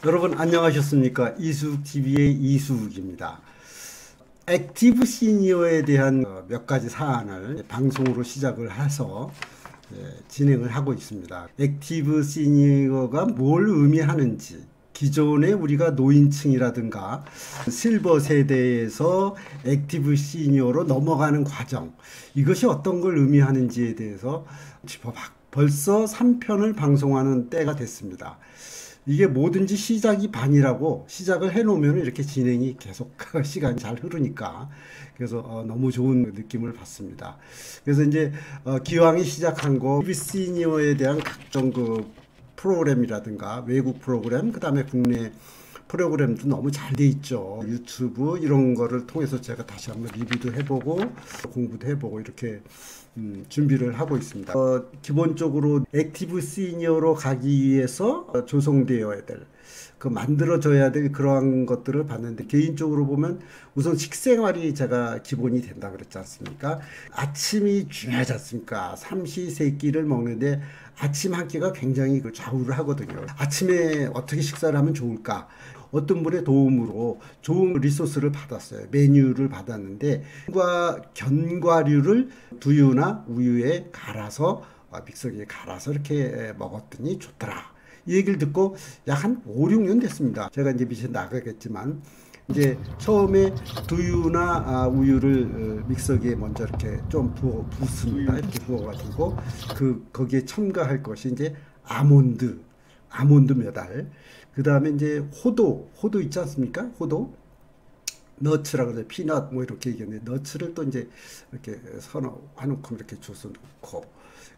여러분 안녕하셨습니까? 이수TV의 이수욱입니다. 액티브 시니어에 대한 몇 가지 사안을 방송으로 시작을 해서 진행을 하고 있습니다. 액티브 시니어가 뭘 의미하는지, 기존에 우리가 노인층이라든가 실버 세대에서 액티브 시니어로 넘어가는 과정, 이것이 어떤 걸 의미하는지에 대해서 짚어봤고 벌써 3편을 방송하는 때가 됐습니다. 이게 뭐든지 시작이 반이라고 시작을 해놓으면 이렇게 진행이 계속 시간이 잘 흐르니까 그래서 너무 좋은 느낌을 받습니다. 그래서 이제 기왕에 시작한 거 시니어에 대한 각종 그 프로그램이라든가 외국 프로그램, 그 다음에 국내 프로그램도 너무 잘 돼 있죠. 유튜브 이런 거를 통해서 제가 다시 한번 리뷰도 해보고 공부도 해보고 이렇게 준비를 하고 있습니다. 기본적으로 액티브 시니어로 가기 위해서 조성되어야 될, 만들어져야 될 그러한 것들을 봤는데, 개인적으로 보면 우선 식생활이 제가 기본이 된다 그랬지 않습니까? 아침이 중요하지 않습니까? 삼시세끼를 먹는데 아침 한 끼가 굉장히 좌우를 하거든요. 아침에 어떻게 식사를 하면 좋을까? 어떤 분의 도움으로 좋은 리소스를 받았어요. 메뉴를 받았는데 견과류를 두유나 우유에 갈아서 믹서기에 갈아서 이렇게 먹었더니 좋더라. 이 얘기를 듣고 약 한 5, 6년 됐습니다. 제가 이제 밑에 나가겠지만 이제 처음에 두유나 우유를 믹서기에 먼저 이렇게 좀 붓습니다. 이렇게 부어가지고 거기에 첨가할 것이 이제 아몬드 몇 알. 그 다음에 이제 호도 있지 않습니까? 호도. 너츠라고 그러죠. 피넛 뭐 이렇게 얘기하는데 너츠를 또 이제 이렇게 한 움큼 이렇게 줘서 넣고,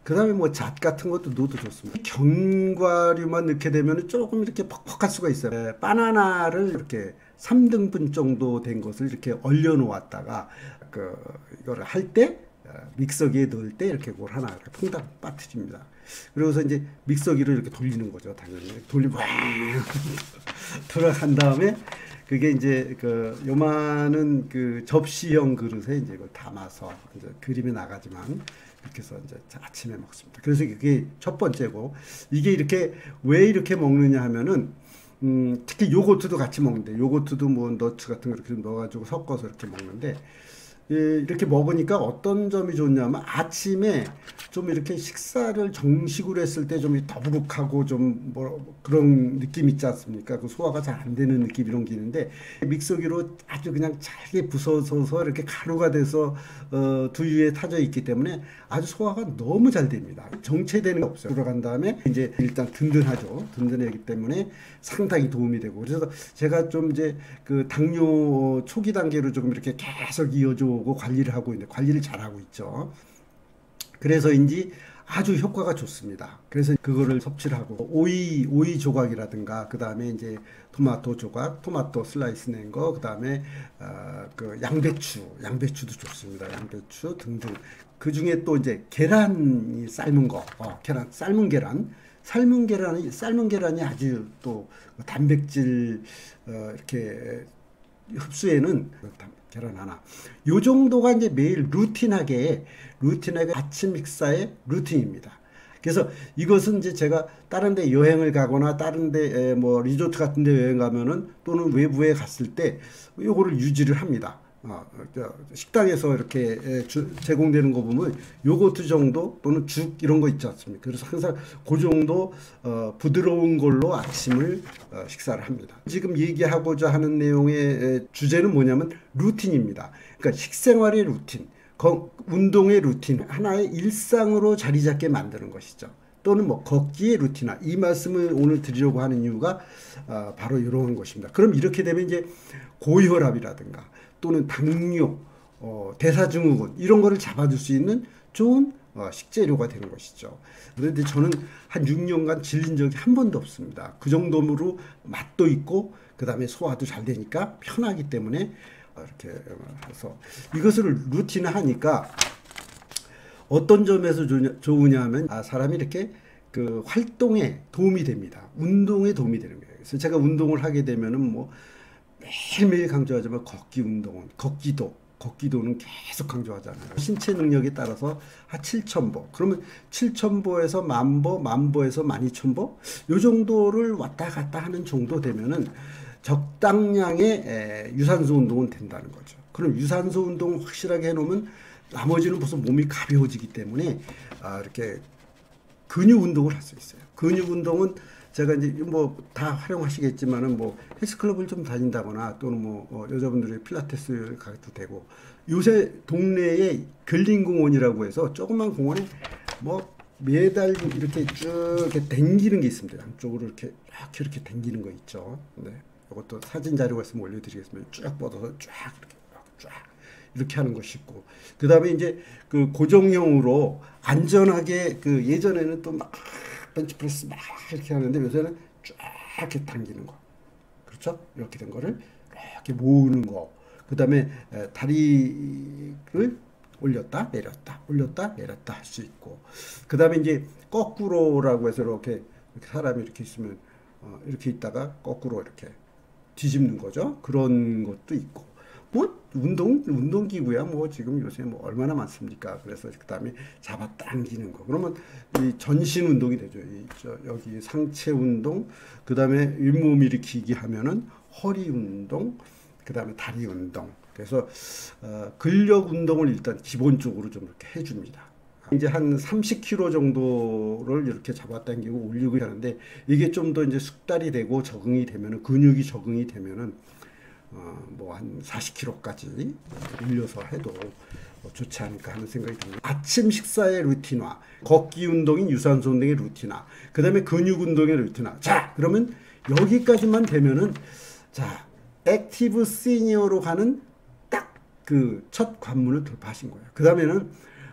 그 다음에 뭐 잣 같은 것도 넣어도 좋습니다. 견과류만 넣게 되면 조금 이렇게 퍽퍽할 수가 있어요. 바나나를 이렇게 3등분 정도 된 것을 이렇게 얼려 놓았다가 이거를 할 때 믹서기에 넣을 때 이렇게 뭘 하나 이렇게 퐁당 빠뜨립니다. 그러고서 이제 믹서기를 이렇게 돌리는 거죠. 당연히 돌리면 돌아간 다음에 그게 이제 요만한 접시형 그릇에 이제 이걸 담아서 이제 그림이 나가지만 이렇게 해서 이제 아침에 먹습니다. 그래서 그게 첫 번째고, 이게 왜 이렇게 먹느냐 하면은 특히 요거트도 같이 먹는데, 요거트도 뭐 너츠 같은 거 이렇게 넣어가지고 섞어서 이렇게 먹는데, 이렇게 먹으니까 어떤 점이 좋냐면 아침에 좀 이렇게 식사를 정식으로 했을 때 좀 더부룩하고 좀 그런 느낌 있지 않습니까? 소화가 잘 안 되는 느낌 이런 게 있는데, 믹서기로 아주 그냥 잘게 부서서 이렇게 가루가 돼서 두유에 타져 있기 때문에 아주 소화가 너무 잘 됩니다. 정체되는 게 없어요. 들어간 다음에 이제 일단 든든하죠. 든든하기 때문에 상당히 도움이 되고, 그래서 제가 좀 이제 당뇨 초기 단계로 조금 이렇게 계속 이어져 오고 관리를 하고 있는데, 관리를 잘하고 있죠. 그래서인지 아주 효과가 좋습니다. 그래서 그거를 섭취를 하고, 오이 조각이라든가, 그 다음에 이제 토마토 조각, 토마토 슬라이스 낸 거, 그 다음에 양배추도 좋습니다. 양배추 등등. 그 중에 또 이제 계란이 삶은 거, 삶은 계란이 아주 또 단백질 이렇게 흡수에는 계란 하나. 요 정도가 이제 매일 루틴하게 아침 식사의 루틴입니다. 그래서 이것은 이제 제가 다른 데 여행을 가거나 다른 데 뭐 리조트 같은 데 여행 가면은 또는 외부에 갔을 때 요거를 유지를 합니다. 식당에서 이렇게 제공되는 거 보면 요거트 정도 또는 죽 이런 거 있지 않습니까? 그래서 항상 그 정도 부드러운 걸로 아침을 식사를 합니다. 지금 얘기하고자 하는 내용의 주제는 뭐냐면 루틴입니다. 그러니까 식생활의 루틴, 운동의 루틴, 하나의 일상으로 자리 잡게 만드는 것이죠. 또는 뭐 걷기의 루틴화. 이 말씀을 오늘 드리려고 하는 이유가 바로 이런 것입니다. 그럼 이렇게 되면 이제 고혈압이라든가 또는 당뇨, 대사증후군 이런 거를 잡아줄 수 있는 좋은 식재료가 되는 것이죠. 그런데 저는 한 6년간 질린 적이 한 번도 없습니다. 그 정도로 맛도 있고 그 다음에 소화도 잘 되니까 편하기 때문에 이렇게 해서 이것을 루틴화하니까 어떤 점에서 좋으냐 하면 사람이 이렇게 활동에 도움이 됩니다. 운동에 도움이 되는 거예요. 그래서 제가 운동을 하게 되면은 뭐 매일매일 강조하지만 걷기도 걷기도는 계속 강조하잖아요. 신체 능력에 따라서 한 7,000보. 그러면 7,000보에서 10,000보, 10,000보에서 12,000보? 요 정도를 왔다 갔다 하는 정도 되면은 적당량의 유산소 운동은 된다는 거죠. 그럼 유산소 운동 확실하게 해놓으면 나머지는 벌써 몸이 가벼워지기 때문에 이렇게 근육 운동을 할 수 있어요. 근육 운동은 제가 이제 뭐 다 활용하시겠지만은 뭐 헬스클럽을 좀 다닌다거나 또는 뭐 여자분들이 필라테스를 가도 되고, 요새 동네에 근린공원이라고 해서 조그만 공원에 뭐 매달 이렇게 쭉 이렇게 당기는 게 있습니다. 양쪽으로 이렇게 당기는 거 있죠. 네. 이것도 사진 자료가 있으면 올려드리겠습니다. 쭉 뻗어서 쫙 이렇게 하는 것이 있고, 그 다음에 이제 그 고정형으로 안전하게 그 예전에는 또 막 벤치프레스 막 이렇게 하는데 요새는 쫙 이렇게 당기는 거, 그렇죠? 이렇게 된 거를 이렇게 모으는 거, 그 다음에 다리를 올렸다 내렸다 올렸다 내렸다 할 수 있고, 그 다음에 이제 거꾸로라고 해서 이렇게 사람이 이렇게 있으면 이렇게 있다가 거꾸로 이렇게 뒤집는 거죠. 그런 것도 있고, 뭐 운동기구야 뭐 지금 요새 뭐 얼마나 많습니까. 그래서 그 다음에 잡아 당기는 거, 그러면 이 전신 운동이 되죠. 여기 상체 운동, 그 다음에 윗몸 일으키기 하면은 허리 운동, 그 다음에 다리 운동. 그래서 근력 운동을 일단 기본적으로 좀 이렇게 해줍니다. 이제 한 30kg 정도를 이렇게 잡아당기고 올리고 하는데, 이게 좀 더 이제 숙달이 되고 적응이 되면은, 근육이 적응이 되면은 뭐 한 40kg까지 올려서 해도 좋지 않을까 하는 생각이 듭니다. 아침 식사의 루틴화, 걷기 운동인 유산소 운동의 루틴화, 그 다음에 근육 운동의 루틴화. 자, 그러면 여기까지만 되면은, 자, 액티브 시니어로 가는 딱 그 첫 관문을 돌파하신 거예요. 그 다음에는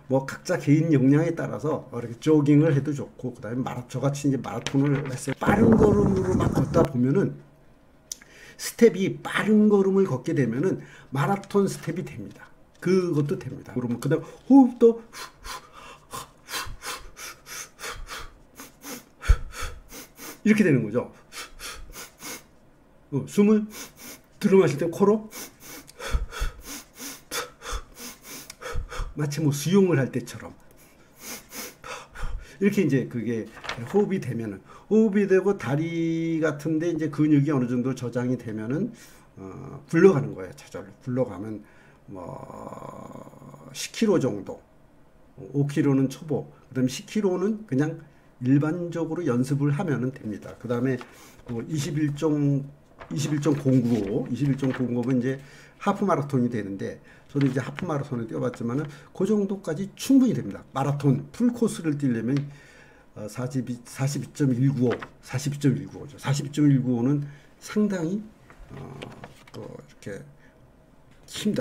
뭐 각자 개인 역량에 따라서 이렇게 조깅을 해도 좋고, 그 다음에 저같이 이제 마라톤을 했어요. 빠른 걸음으로 막 걷다 보면은 스텝이 빠른 걸음을 걷게 되면은 마라톤 스텝이 됩니다. 그것도 됩니다. 그러면 그 다음 호흡도 이렇게 되는 거죠. 숨을 들어 마실 때 코로 마치 뭐 수영을 할 때처럼 이렇게 이제 그게 호흡이 되면은, 호흡이 되고 다리 같은데 이제 근육이 어느 정도 저장이 되면은 굴러가는 거예요. 저절로 굴러가면 뭐 10km 정도, 5km는 초보, 그다음에 10km는 그냥 일반적으로 연습을 하면은 됩니다. 그다음에 21.09, 21.09면 이제 하프 마라톤이 되는데, 저도 이제 하프 마라톤을 뛰어봤지만은 그 정도까지 충분히 됩니다. 마라톤 풀 코스를 뛰려면 42.195, 42.195죠. 42.195는 상당히 이렇게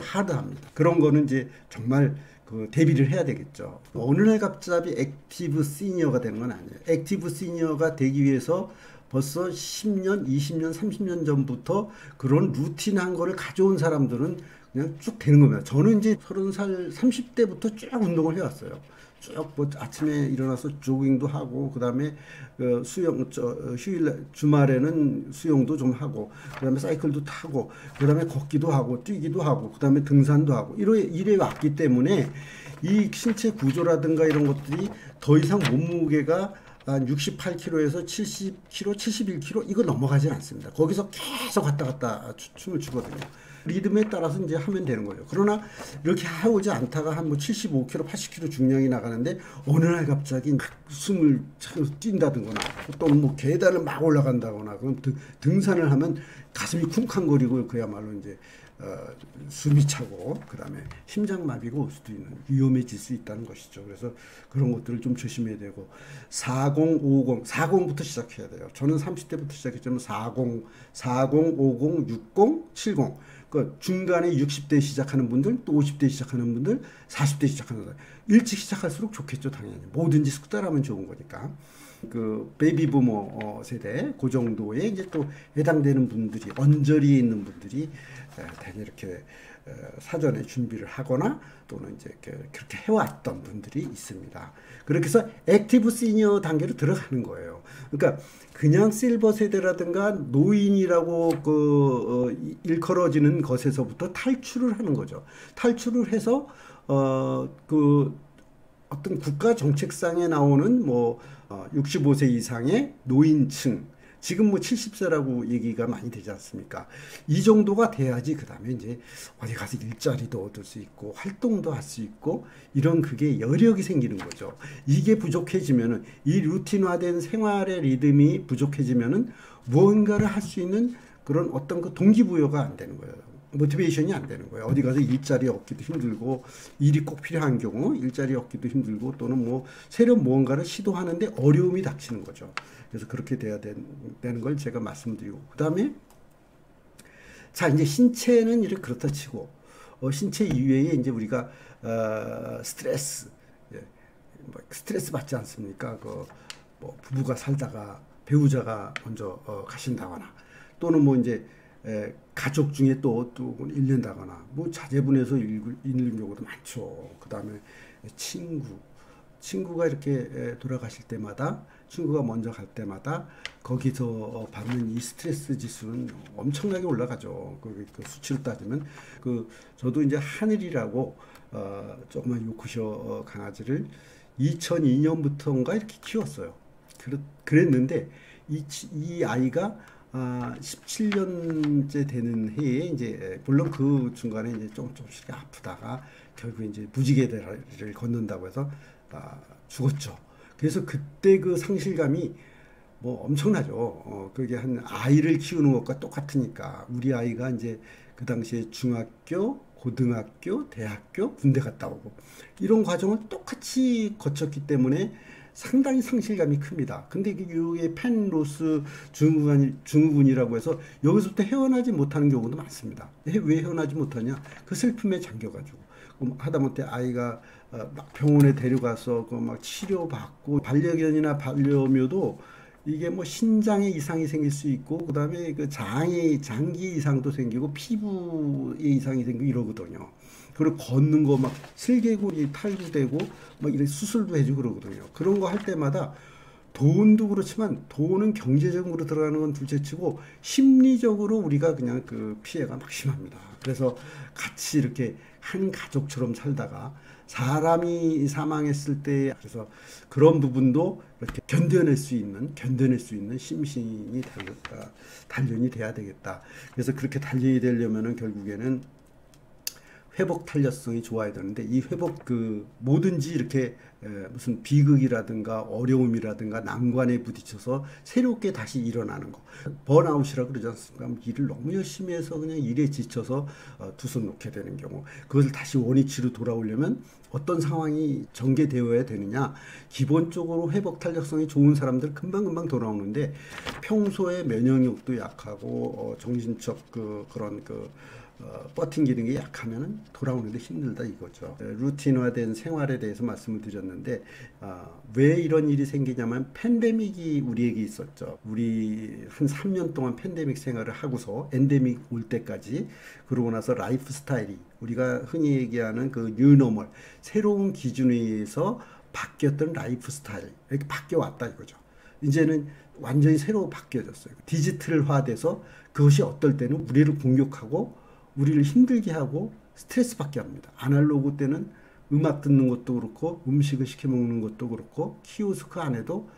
하드합니다. 그런 거는 이제 정말 그 대비를 해야 되겠죠. 어느 날 갑자기 액티브 시니어가 되는 건 아니에요. 액티브 시니어가 되기 위해서 벌써 10년, 20년, 30년 전부터 그런 루틴한 거를 가져온 사람들은 그냥 쭉 되는 겁니다. 저는 이제 30살, 30대부터 쭉 운동을 해왔어요. 쭉 뭐 아침에 일어나서 조깅도 하고, 그 다음에 수영, 휴일 주말에는 수영도 좀 하고, 그 다음에 사이클도 타고, 그 다음에 걷기도 하고, 뛰기도 하고, 그 다음에 등산도 하고, 이래 왔기 때문에 이 신체 구조라든가 이런 것들이 더 이상 몸무게가 한 68kg에서 70kg, 71kg 이거 넘어가진 않습니다. 거기서 계속 왔다 갔다 춤을 추거든요. 리듬에 따라서 이제 하면 되는 거죠. 그러나 이렇게 해오지 않다가 한 뭐 75kg, 80kg 중량이 나가는데 어느 날 갑자기 숨을 차면서 뛴다든가, 또는 뭐 계단을 막 올라간다거나, 그럼 등산을 하면 가슴이 쿵쾅거리고 그야말로 이제 숨이 차고, 그 다음에 심장마비가 올 수도 있는, 위험해질 수 있다는 것이죠. 그래서 그런 것들을 좀 조심해야 되고, 40, 50, 40부터 시작해야 돼요. 저는 30대부터 시작했지만 40, 50, 60, 70, 그 중간에 60대 시작하는 분들, 또 50대 시작하는 분들, 40대 시작하는 분들, 일찍 시작할수록 좋겠죠. 당연히 뭐든지 숙달하면 좋은 거니까. 그 베이비 부머 세대 그 정도에 이제 또 해당되는 분들이 언저리에 있는 분들이 대개 이렇게 사전에 준비를 하거나 또는 이제 그렇게 해왔던 분들이 있습니다. 그렇게 해서 액티브 시니어 단계로 들어가는 거예요. 그러니까 그냥 실버 세대라든가 노인이라고 일컬어지는 것에서부터 탈출을 하는 거죠. 탈출을 해서 그 어떤 국가 정책상에 나오는 65세 이상의 노인층, 지금 70세라고 얘기가 많이 되지 않습니까? 이 정도가 돼야지 그 다음에 이제 어디 가서 일자리도 얻을 수 있고 활동도 할 수 있고 이런 그게 여력이 생기는 거죠. 이게 부족해지면은 이 루틴화된 생활의 리듬이 부족해지면은 무언가를 할 수 있는 그런 어떤 그 동기부여가 안 되는 거예요. 모티베이션이 안 되는 거예요. 어디 가서 일자리 얻기도 힘들고 일이 꼭 필요한 경우 일자리 얻기도 힘들고 또는 새로운 무언가를 시도하는데 어려움이 닥치는 거죠. 그래서 그렇게 돼야 되는 걸 제가 말씀드리고 그 다음에 자 이제 신체는 이렇게 그렇다 치고 신체 이외에 이제 우리가 스트레스 스트레스 받지 않습니까? 부부가 살다가 배우자가 먼저 가신다거나 또는 이제 가족 중에 또 잃는다거나 자제분에서 잃는 경우도 많죠. 그 다음에 친구가 이렇게 돌아가실 때마다 친구가 먼저 갈 때마다 거기서 받는 이 스트레스 지수는 엄청나게 올라가죠. 그 수치로 따지면 저도 이제 하늘이라고 조그만 요크셔 강아지를 2002년부터인가 이렇게 키웠어요. 그랬는데 이 아이가 17년째 되는 해에 이제 물론 그 중간에 이제 조금씩 아프다가 결국 이제 무지개다리를 걷는다고 해서 죽었죠. 그래서 그때 그 상실감이 엄청나죠. 그게 한 아이를 키우는 것과 똑같으니까 우리 아이가 이제 그 당시에 중학교, 고등학교, 대학교, 군대 갔다 오고 이런 과정을 똑같이 거쳤기 때문에 상당히 상실감이 큽니다. 근데 이게 펜로스 증후군이라고 해서 여기서부터 헤어나지 못하는 경우도 많습니다. 왜 헤어나지 못하냐? 그 슬픔에 잠겨가지고 하다못해 아이가 막 병원에 데려가서 막 치료받고 반려견이나 반려묘도 이게 신장에 이상이 생길 수 있고 그다음에 그 장기 이상도 생기고 피부에 이상이 생기고 이러거든요. 그리고 걷는 거 막 슬개골이 탈구되고 막 이런 수술도 해주고 그러거든요. 그런 거 할 때마다 돈도 그렇지만 돈은 경제적으로 들어가는 건 둘째치고 심리적으로 우리가 그냥 그 피해가 막 심합니다. 그래서 같이 이렇게 한 가족처럼 살다가 사람이 사망했을 때 그래서 그런 부분도 이렇게 견뎌낼 수 있는 심신이 단련이 돼야 되겠다. 그래서 그렇게 단련이 되려면은 결국에는 회복 탄력성이 좋아야 되는데 이 회복 뭐든지 이렇게 무슨 비극이라든가 어려움이라든가 난관에 부딪혀서 새롭게 다시 일어나는 거 번아웃이라고 그러지 않습니까? 일을 너무 열심히 해서 그냥 일에 지쳐서 두 손 놓게 되는 경우 그것을 다시 원위치로 돌아오려면 어떤 상황이 전개되어야 되느냐. 기본적으로 회복 탄력성이 좋은 사람들 금방금방 돌아오는데 평소에 면역력도 약하고 정신적 그런 버팅기는 게 약하면 돌아오는데 힘들다 이거죠. 루틴화된 생활에 대해서 말씀을 드렸는데 왜 이런 일이 생기냐면 팬데믹이 우리에게 있었죠. 우리 한 3년 동안 팬데믹 생활을 하고서 엔데믹 올 때까지 그러고 나서 라이프 스타일이 우리가 흔히 얘기하는 그 뉴노멀 새로운 기준에 의해서 바뀌었던 라이프 스타일 이렇게 바뀌어 왔다 이거죠. 이제는 완전히 새로 바뀌어졌어요. 디지털화돼서 그것이 어떨 때는 우리를 공격하고 우리를 힘들게 하고 스트레스 받게 합니다. 아날로그 때는 음악 듣는 것도 그렇고 음식을 시켜 먹는 것도 그렇고 키오스크 안에도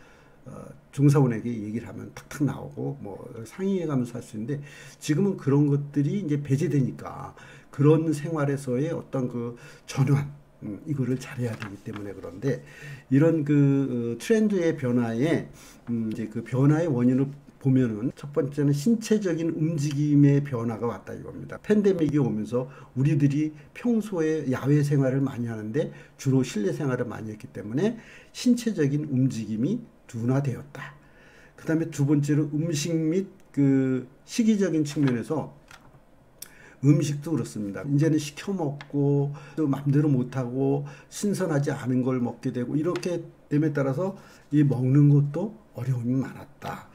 종사원에게 얘기를 하면 탁탁 나오고 상의해 가면서 할 수 있는데 지금은 그런 것들이 이제 배제되니까 그런 생활에서의 어떤 그 전환 이거를 잘해야 되기 때문에 그런데 이런 트렌드의 변화에 이제 그 변화의 원인을 보면은 첫 번째는 신체적인 움직임의 변화가 왔다 이겁니다. 팬데믹이 오면서 우리들이 평소에 야외 생활을 많이 하는데 주로 실내 생활을 많이 했기 때문에 신체적인 움직임이 둔화되었다. 그 다음에 두 번째로 음식 및 시기적인 측면에서 음식도 그렇습니다. 이제는 시켜 먹고 또 마음대로 못하고 신선하지 않은 걸 먹게 되고 이렇게 됨에 따라서 이 먹는 것도 어려움이 많았다.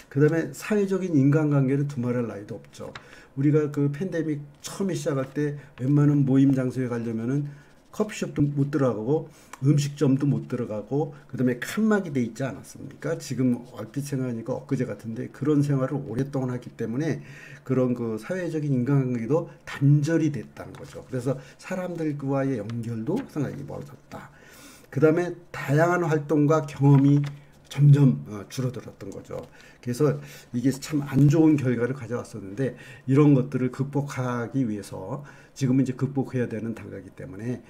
그 다음에 사회적인 인간관계는 두말할 나위도 없죠. 우리가 그 팬데믹 처음에 시작할 때 웬만한 모임 장소에 가려면은 커피숍도 못 들어가고 음식점도 못 들어가고 그다음에 칸막이 돼 있지 않았습니까? 지금 얼핏 생각하니까 엊그제 같은데 그런 생활을 오랫동안 했기 때문에 그런 그 사회적인 인간관계도 단절이 됐다는 거죠. 그래서 사람들과의 연결도 상당히 멀어졌다. 그다음에 다양한 활동과 경험이 점점 줄어들었던 거죠. 그래서 이게 참 안 좋은 결과를 가져왔었는데 이런 것들을 극복하기 위해서 지금은 이제 극복해야 되는 단계이기 때문에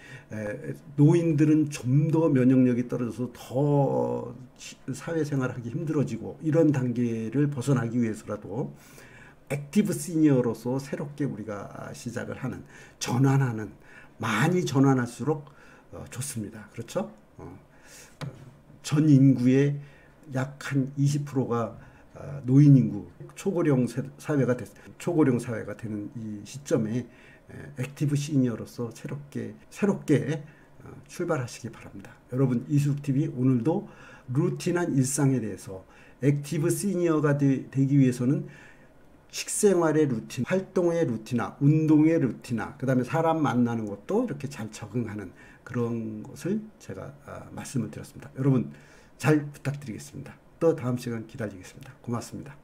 노인들은 좀 더 면역력이 떨어져서 더 사회생활하기 힘들어지고 이런 단계를 벗어나기 위해서라도 액티브 시니어로서 새롭게 우리가 시작을 하는 전환하는 많이 전환할수록 좋습니다. 그렇죠? 전 인구의 약 한 20%가 노인 인구, 초고령 사회가 초고령 사회가 되는 이 시점에 액티브 시니어로서 새롭게 출발하시기 바랍니다. 여러분 이수TV 오늘도 루틴한 일상에 대해서 액티브 시니어가 되기 위해서는 식생활의 루틴, 활동의 루틴화, 운동의 루틴화, 그 다음에 사람 만나는 것도 이렇게 잘 적응하는 그런 것을 제가 말씀을 드렸습니다. 여러분 잘 부탁드리겠습니다. 또 다음 시간 기다리겠습니다. 고맙습니다.